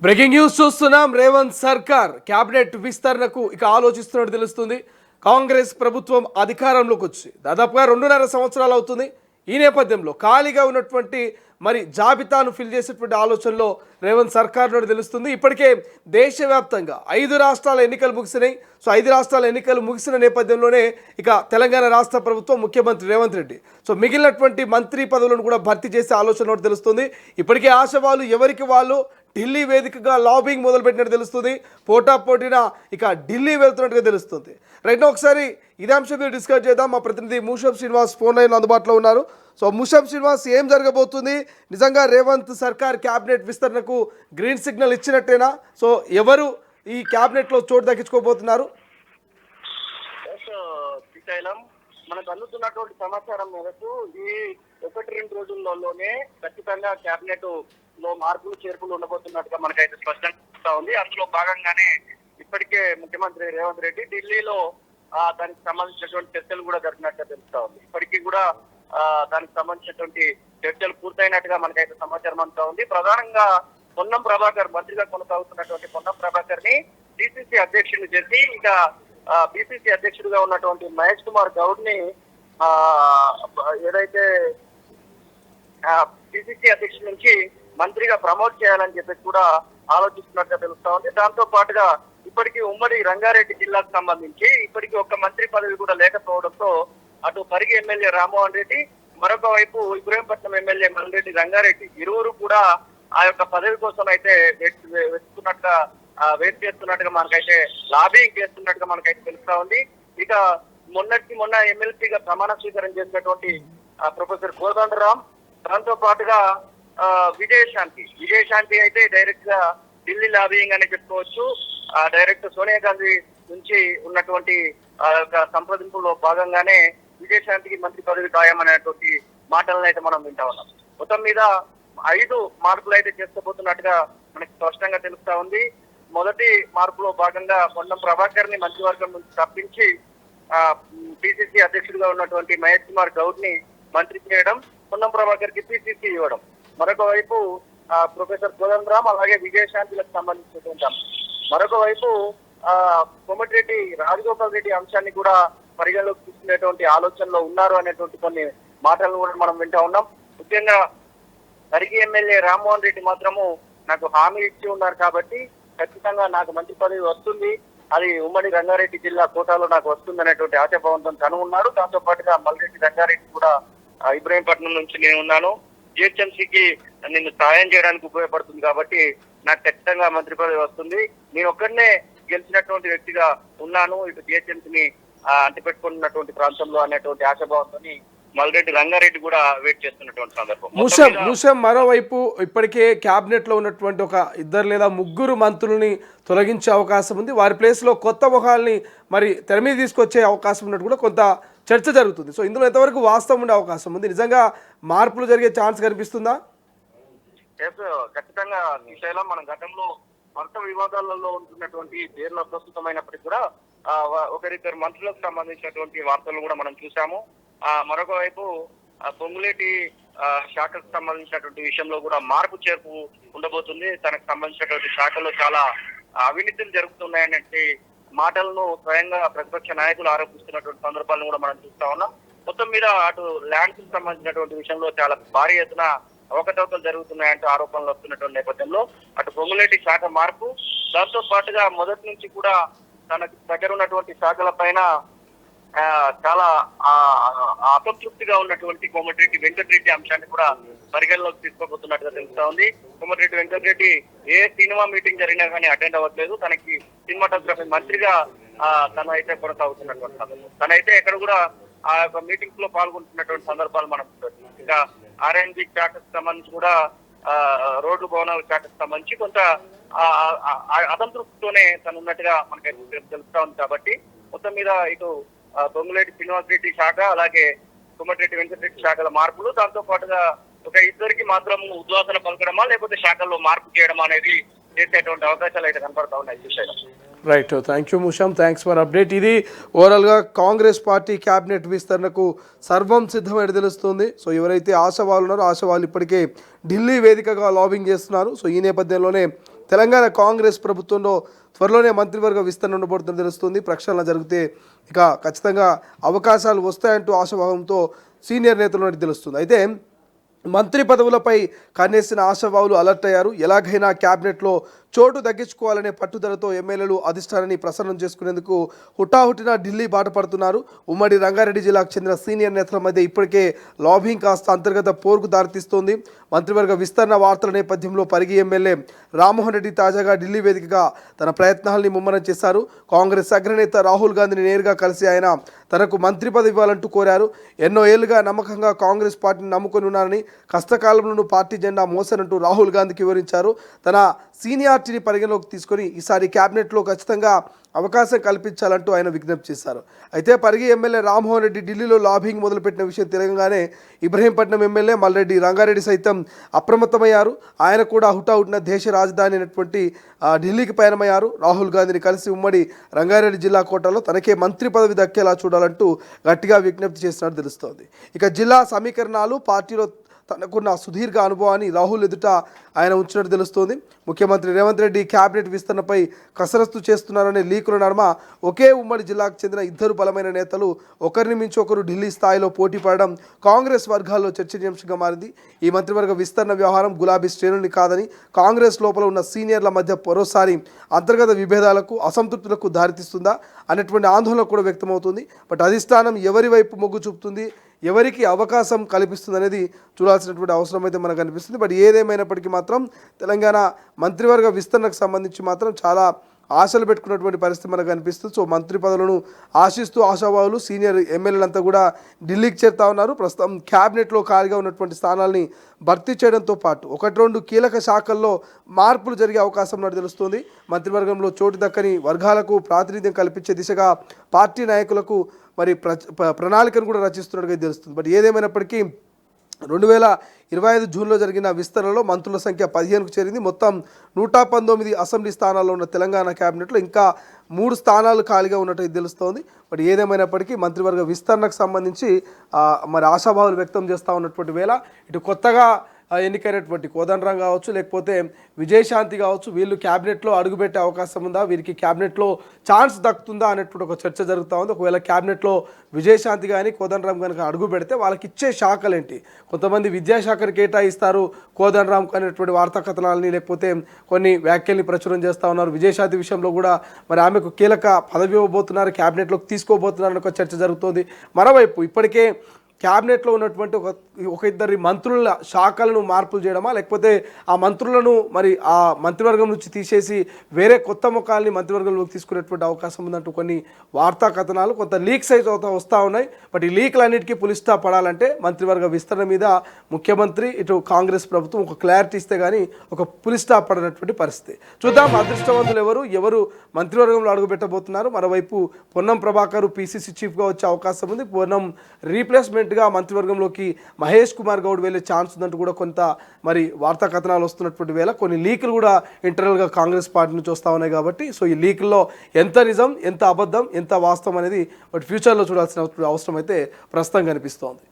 Breaking news చూస్తున్నాం. రేవంత్ సర్కార్ cabinet విస్తరణకు ఇక ఆలోచిస్తున్నట్టు తెలుస్తుంది. కాంగ్రెస్ ప్రభుత్వం అధికారంలోకి వచ్చి దాదాపుగా 2.5 సంవత్సరాలు అవుతుంది. ఈ నేపథ్యంలో ఖాళీగా ఉన్నటువంటి మరి జాబితాను ఫిల్ చేసేటువంటి ఆలోచనలో రేవంత్ సర్కార్ నుండి తెలుస్తుంది. ఇప్పటికే దేశవ్యాప్తంగా 5 రాష్ట్రాల ఎన్నికలు ముగిసినాయి. సో 5 రాష్ట్రాల ఎన్నికలు ముగిసిన నేపథ్యంలోనే ఇక తెలంగాణ రాష్ట్ర ప్రభుత్వం ముఖ్యమంత్రి రేవంత్ రెడ్డి మిగిలినటువంటి మంత్రి పదవులను కూడా భర్తీ చేసే ఆలోచన తెలుస్తుంది. ఇప్పటికే ఆశావాళ్ళు ఎవరికి వాళ్ళు ఢిల్లీ వేదికగా లాబింగ్ మొదలుపెట్టినట్టు తెలుస్తుంది. పోటాపోటీన ఇక ఢిల్లీ వెళ్తున్నట్టుగా తెలుస్తుంది. రైట్, ఒకసారి ఇదే అంశం మీద డిస్కస్ చేద్దాం. మా ప్రతినిధి మూషం శ్రీనివాస్ ఫోన్ లైన్లో అందుబాటులో ఉన్నారు. సో మూషం శ్రీనివాస్, ఏం జరగబోతుంది? నిజంగా రేవంత్ సర్కార్ క్యాబినెట్ విస్తరణకు గ్రీన్ సిగ్నల్ ఇచ్చినట్టేనా? సో ఎవరు ఈ క్యాబినెట్లో చోటు దక్కించుకోబోతున్నారు? మనకు అందుతున్నటువంటి సమాచారం మేరకు ఈ 1-2 రోజుల్లోనే ఖచ్చితంగా క్యాబినెట్ లో మార్పులు చేర్పులు ఉండబోతున్నట్టుగా మనకైతే స్పష్టంగా ఉంది. అందులో భాగంగానే ఇప్పటికే ముఖ్యమంత్రి రేవంత్ రెడ్డి ఢిల్లీలో దానికి సంబంధించినటువంటి చర్చలు కూడా జరిగినట్టుగా తెలుస్తా ఉంది. ఇప్పటికీ కూడా దానికి సంబంధించినటువంటి చర్చలు పూర్తయినట్టుగా మనకైతే సమాచారం అంతా ఉంది. ప్రధానంగా పొన్నం ప్రభాకర్ మంత్రిగా కొనసాగుతున్నటువంటి పొన్నం ప్రభాకర్ ని పిసిసి అధ్యక్షుడిని చేసి ఇక పిసిసి అధ్యక్షుడిగా ఉన్నటువంటి మహేష్ కుమార్ గౌడ్ ని ఏదైతే పిసిసి అధ్యక్షుడి నుంచి మంత్రిగా ప్రమోట్ చేయాలని చెప్పి కూడా ఆలోచిస్తున్నట్టుగా తెలుస్తా ఉంది. దాంతో పాటుగా ఇప్పటికీ ఉమ్మడి రంగారెడ్డి జిల్లాకు సంబంధించి ఇప్పటికీ ఒక్క మంత్రి పదవి కూడా లేకపోవడంతో అటు పరిగి ఎమ్మెల్యే రామ్మోహన్ రెడ్డి, మరొక వైపు ఇబ్రహీంపట్నం ఎమ్మెల్యే మల్రెడ్డి రంగారెడ్డి ఇరువురు కూడా ఆ యొక్క పదవి కోసం అయితే వెయిట్ చేస్తున్నట్టుగా మనకైతే లాబింగ్ చేస్తున్నట్టుగా మనకైతే తెలుస్తా ఉంది. ఇక మొన్న ఎమ్మెల్సీగా ప్రమాణ స్వీకారం చేసినటువంటి ప్రొఫెసర్ కోదండరాం, దాంతో పాటుగా విజయశాంతి అయితే డైరెక్ట్ గా ఢిల్లీ లాబింగ్ అని చెప్పుకోవచ్చు. డైరెక్ట్ సోనియా గాంధీ నుంచి ఉన్నటువంటి సంప్రదింపుల్లో భాగంగానే విజయశాంతికి మంత్రి పదవి ఖాయమనేటువంటి మాటలను అయితే మనం వింటా ఉన్నాం. మొత్తం మీద 5 మార్పులు అయితే చేసుకోబోతున్నట్టుగా మనకి స్పష్టంగా తెలుస్తా ఉంది. మొదటి మార్పులో భాగంగా పొన్నం ప్రభాకర్ ని మంత్రివర్గం నుంచి తప్పించి పిసిసి అధ్యక్షుడిగా ఉన్నటువంటి మహేష్ కుమార్ గౌడ్ ని మంత్రి చేయడం, పొన్నం ప్రభాకర్ కి పిసిసి ఇవ్వడం. మరొక వైపు ప్రొఫెసర్ కోదండరాం అలాగే విజయశాంతిలకు సంబంధించినటువంటి మరొక వైపు కోమటిరెడ్డి రాజగోపాల్ రెడ్డి అంశాన్ని కూడా పరిగణలోకి తీసుకునేటువంటి ఆలోచనలో ఉన్నారు అనేటువంటి కొన్ని మాటలను కూడా మనం వింటా ఉన్నాం. ముఖ్యంగా పరిగి ఎమ్మెల్యే రామ్మోహన్ రెడ్డి మాత్రము నాకు హామీ ఇచ్చి ఉన్నారు కాబట్టి ఖచ్చితంగా నాకు మంత్రి పదవి వస్తుంది, అది ఉమ్మడి రంగారెడ్డి జిల్లా కోటాలో నాకు వస్తుంది అనేటువంటి ఆశాభావంతో తను ఉన్నారు. దాంతో పాటుగా మల్రెడ్డి రంగారెడ్డి కూడా ఇబ్రహీంపట్నం నుంచి నేను ఉన్నాను, జిహెచ్ఎంసీకి నిన్ను సాయం చేయడానికి ఉపయోగపడుతుంది కాబట్టి నాకు ఖచ్చితంగా మంత్రి పదవి వస్తుంది, నేను ఒక్కడనే గెలిచినటువంటి వ్యక్తిగా ఉన్నాను ఇటు జిహెచ్ఎంసీని అంటిపెట్టుకున్నటువంటి ప్రాంతంలో అనేటువంటి ఆశాభావంతో మల్రెడ్డి రంగారెడ్డి కూడా వెయిట్ చేస్తున్నటువంటి సందర్భం. మూషం మరోవైపు ఇప్పటికే క్యాబినెట్ లో ఉన్నటువంటి ఒక 2 లేదా 3 మంత్రుల్ని తొలగించే అవకాశం ఉంది. వారి ప్లేస్ లో కొత్త ముఖాల్ని మరి తెర మీద తీసుకొచ్చే అవకాశం ఉన్నట్టు కూడా కొంత చర్చ జరుగుతుంది. సో ఇందులో ఎంతవరకు వాస్తవం ఉండే అవకాశం ఉంది? నిజంగా మార్పులు జరిగే ఛాన్స్ కనిపిస్తుందా? ఖచ్చితంగా శ్రీశైలం మన గతంలో భర్త వివాదాలలో ఉంటున్నటువంటి పేర్లు ప్రస్తుతమైనప్పటికీ కూడా ఒకరిద్దరు మంత్రులకు సంబంధించినటువంటి వార్తలు కూడా మనం చూసాము. మరొక వైపు పొంగులేటి శాఖకు సంబంధించినటువంటి విషయంలో కూడా మార్పు చేర్పు ఉండబోతుంది. తనకు సంబంధించినటువంటి శాఖలో చాలా అవినీతులు జరుగుతున్నాయనే మాటలను స్వయంగా ప్రతిపక్ష నాయకులు ఆరోపిస్తున్నటువంటి సందర్భాలను కూడా మనం చూస్తా ఉన్నాం. మొత్తం మీద అటు ల్యాండ్స్ కు సంబంధించినటువంటి విషయంలో చాలా భారీ ఎత్తున అవకతవకలు జరుగుతున్నాయంటూ ఆరోపణలు వస్తున్నటువంటి నేపథ్యంలో అటు పొంగులేటి శాఖ మార్పు, దాంతో పాటుగా మొదటి నుంచి కూడా తనకు దగ్గర ఉన్నటువంటి శాఖల పైన చాలా అసంతృప్తిగా ఉన్నటువంటి కోమటిరెడ్డి వెంకటరెడ్డి అంశాన్ని కూడా పరిగణలోకి తీసుకోబోతున్నట్టుగా తెలుస్తా ఉంది. కోమటిరెడ్డి వెంకటరెడ్డి ఏ సినిమా మీటింగ్ జరిగినా కానీ అటెండ్ అవ్వట్లేదు. తనకి సినిమాటోగ్రఫీ మంత్రిగా తను అయితే కొనసాగుతున్నటువంటి సందర్భం. తనైతే ఎక్కడ కూడా ఆ యొక్క మీటింగ్స్ లో పాల్గొంటున్నటువంటి సందర్భాలు మనం చూడవచ్చు. ఇంకా ఆర్ఎన్బి శాఖకు సంబంధించి కూడా రోడ్లు భవనాల శాఖకు సంబంధించి కొంత అసంతృప్తితోనే తను ఉన్నట్టుగా మనకైతే తెలుస్తా ఉంది. కాబట్టి మొత్తం మీద ఇటు బొంగులేటి శ్రీనివాసరెడ్డి శాఖ అలాగే కుమ్మటిరెడ్డి వెంకటరెడ్డి శాఖల మార్పులు, దాంతో పాటుగా ఒక ఇద్దరికి మాత్రం ఉద్వాసన పలకడమా లేకపోతే శాఖల్లో మార్పు చేయడమా అనేది చేసేటువంటి అవకాశాలు అయితే కనపడతా ఉన్నాయి చూసారు. రైట్, థ్యాంక్ యూ ముషామ్, థ్యాంక్స్ ఫర్ అప్డేట్. ఇది ఓవరాల్గా కాంగ్రెస్ పార్టీ క్యాబినెట్ విస్తరణకు సర్వం సిద్ధమని తెలుస్తుంది. సో ఎవరైతే ఆశావాళ్ళు ఉన్నారో ఆశావాళ్ళు ఇప్పటికే ఢిల్లీ వేదికగా లాబింగ్ చేస్తున్నారు. సో ఈ నేపథ్యంలోనే తెలంగాణ కాంగ్రెస్ ప్రభుత్వంలో త్వరలోనే మంత్రివర్గ విస్తరణ ఉండబోతుందని తెలుస్తుంది. ప్రక్షాళన జరిగితే ఇక ఖచ్చితంగా అవకాశాలు వస్తాయంటూ ఆశాభావంతో సీనియర్ నేతలు తెలుస్తుంది. అయితే మంత్రి పదవులపై కన్నేసిన ఆశావాహులు అలర్ట్ అయ్యారు. ఎలాగైనా క్యాబినెట్లో చోటు దక్కించుకోవాలనే పట్టుదలతో ఎమ్మెల్యేలు అధిష్టానాన్ని ప్రసన్నం చేసుకునేందుకు హుటాహుటిన ఢిల్లీ బాట పడుతున్నారు. ఉమ్మడి రంగారెడ్డి జిల్లాకు చెందిన సీనియర్ నేతల మధ్య ఇప్పటికే లాబింగ్ కాస్త అంతర్గత పోరుకు దారితీస్తోంది. మంత్రివర్గ విస్తరణ వార్తల నేపథ్యంలో పరిగి ఎమ్మెల్యే రామ్మోహన్ రెడ్డి తాజాగా ఢిల్లీ వేదికగా తన ప్రయత్నాలని ముమ్మరం చేశారు. కాంగ్రెస్ అగ్రనేత రాహుల్ గాంధీని నేరుగా కలిసి ఆయన తనకు మంత్రి పదవి ఇవ్వాలంటూ కోరారు. ఎన్నో ఏళ్లుగా నమ్మకంగా కాంగ్రెస్ పార్టీని నమ్ముకొని ఉన్నారని, కష్టకాలంలోనూ పార్టీ జెండా మోసనంటూ రాహుల్ గాంధీకి వివరించారు. తన సీనియారిటీని పరిగణలోకి తీసుకొని ఈసారి క్యాబినెట్లో ఖచ్చితంగా అవకాశం కల్పించాలంటూ ఆయన విజ్ఞప్తి చేశారు. అయితే పరిగి ఎమ్మెల్యే రామ్మోహన్ రెడ్డి ఢిల్లీలో లాబింగ్ మొదలుపెట్టిన విషయం తెలియగానే ఇబ్రహీంపట్నం ఎమ్మెల్యే మల్రెడ్డి రంగారెడ్డి సైతం అప్రమత్తమయ్యారు. ఆయన కూడా హుటాహుటిన దేశ రాజధాని అయినటువంటి ఢిల్లీకి పయనమయ్యారు. రాహుల్ గాంధీని కలిసి ఉమ్మడి రంగారెడ్డి జిల్లా కోటలో తనకే మంత్రి పదవి దక్కేలా చూడాలంటూ గట్టిగా విజ్ఞప్తి చేసినట్టు తెలుస్తోంది. ఇక జిల్లా సమీకరణాలు, పార్టీలో తనకున్న సుదీర్ఘ అనుభవాన్ని రాహుల్ ఎదుట ఆయన ఉంచినట్టు తెలుస్తోంది. ముఖ్యమంత్రి రేవంత్ రెడ్డి క్యాబినెట్ విస్తరణపై కసరత్తు చేస్తున్నారనే లీకుల నడుమ ఒకే ఉమ్మడి జిల్లాకు చెందిన ఇద్దరు బలమైన నేతలు ఒకరిని మించి ఒకరు ఢిల్లీ స్థాయిలో పోటీ పడడం కాంగ్రెస్ వర్గాల్లో చర్చనీయాంశంగా మారింది. ఈ మంత్రివర్గ విస్తరణ వ్యవహారం గులాబీ శ్రేణుల్ని కాదని కాంగ్రెస్ లోపల ఉన్న సీనియర్ల మధ్య మరోసారి అంతర్గత విభేదాలకు, అసంతృప్తులకు దారితీస్తుందా అనేటువంటి ఆందోళన కూడా వ్యక్తమవుతుంది. బట్ అధిష్టానం ఎవరి వైపు మొగ్గు చూపుతుంది, ఎవరికి అవకాశం కల్పిస్తుంది అనేది చూడాల్సినటువంటి అవసరం అయితే మనకు అనిపిస్తుంది. బట్ ఏదేమైనప్పటికీ మాత్రం తెలంగాణ మంత్రివర్గ విస్తరణకు సంబంధించి మాత్రం చాలా ఆశలు పెట్టుకున్నటువంటి పరిస్థితి మనకు అనిపిస్తుంది. సో మంత్రి పదవులను ఆశిస్తూ ఆశావాహులు, సీనియర్ ఎమ్మెల్యేలంతా కూడా ఢిల్లీకి చేరుతా ఉన్నారు. ప్రస్తుతం క్యాబినెట్లో ఖాళీగా ఉన్నటువంటి స్థానాల్ని భర్తీ చేయడంతో పాటు 1-2 కీలక శాఖల్లో మార్పులు జరిగే అవకాశం ఉన్నట్టు తెలుస్తుంది. మంత్రివర్గంలో చోటు దక్కని వర్గాలకు ప్రాతినిధ్యం కల్పించే దిశగా పార్టీ నాయకులకు మరి ప్రణాళికను కూడా రచిస్తున్నట్టుగా తెలుస్తుంది. బట్ ఏదేమైనప్పటికీ 2025 జూన్లో జరిగిన విస్తరణలో మంత్రుల సంఖ్య 15కు చేరింది. మొత్తం 119 అసెంబ్లీ స్థానాల్లో ఉన్న తెలంగాణ క్యాబినెట్లో ఇంకా 3 స్థానాలు ఖాళీగా ఉన్నట్టు తెలుస్తోంది. బట్ ఏదేమైనప్పటికీ మంత్రివర్గ విస్తరణకు సంబంధించి మరి ఆశాభావాలు వ్యక్తం చేస్తూ ఉన్నటువంటి వేళ ఇటు కొత్తగా ఎన్నికైనటువంటి కోదండరాం కావచ్చు, లేకపోతే విజయశాంతి కావచ్చు, వీళ్ళు క్యాబినెట్లో అడుగుపెట్టే అవకాశం ఉందా, వీరికి క్యాబినెట్లో ఛాన్స్ దక్కుతుందా అనేటువంటి ఒక చర్చ జరుగుతూ ఉంది. ఒకవేళ క్యాబినెట్లో విజయశాంతి కానీ కోదండరాం కనుక అడుగు పెడితే వాళ్ళకి ఇచ్చే శాఖలు ఏంటి? కొంతమంది విద్యాశాఖను కేటాయిస్తారు కోదండరాం అనేటువంటి వార్తా కథనాలని, లేకపోతే కొన్ని వ్యాఖ్యల్ని ప్రచురం చేస్తూ ఉన్నారు. విజయశాంతి విషయంలో కూడా మరి ఆమెకు కీలక పదవి ఇవ్వబోతున్నారు, క్యాబినెట్లోకి తీసుకోబోతున్నారు ఒక చర్చ జరుగుతుంది. మరోవైపు ఇప్పటికే క్యాబినెట్లో ఉన్నటువంటి ఒక ఇద్దరి మంత్రుల శాఖలను మార్పులు చేయడమా, లేకపోతే ఆ మంత్రులను మరి ఆ మంత్రివర్గం నుంచి తీసేసి వేరే కొత్త ముఖాలని మంత్రివర్గంలోకి తీసుకునేటువంటి అవకాశం ఉందంటూ కొన్ని వార్తా కథనాలు, కొంత లీక్స్ అయితే వస్తూ ఉన్నాయి. బట్ ఈ లీక్లన్నిటికీ పులిస్టా పడాలంటే మంత్రివర్గ విస్తరణ మీద ముఖ్యమంత్రి ఇటు కాంగ్రెస్ ప్రభుత్వం ఒక క్లారిటీ ఇస్తే కానీ ఒక పులిస్టా పడినటువంటి పరిస్థితి. చూద్దాం అదృష్టవంతులు ఎవరు మంత్రివర్గంలో అడుగుపెట్టబోతున్నారు. మరోవైపు పొన్నం ప్రభాకర్ పిసిసి చీఫ్గా వచ్చే అవకాశం ఉంది. పొన్నం రీప్లేస్మెంట్గా మంత్రివర్గంలోకి మహేష్ కుమార్ గౌడ్ వెళ్ళే ఛాన్స్ ఉందంటూ కూడా కొంత మరి వార్తా కథనాలు వస్తున్నటువంటి వేళ కొన్ని లీకులు కూడా ఇంటర్నల్గా కాంగ్రెస్ పార్టీ నుంచి వస్తూ ఉన్నాయి. కాబట్టి సో ఈ లీకుల్లో ఎంత నిజం, ఎంత అబద్ధం, ఎంత వాస్తవం అనేది బట్ ఫ్యూచర్లో చూడాల్సిన అవసరం అయితే ప్రస్తుతం కనిపిస్తోంది.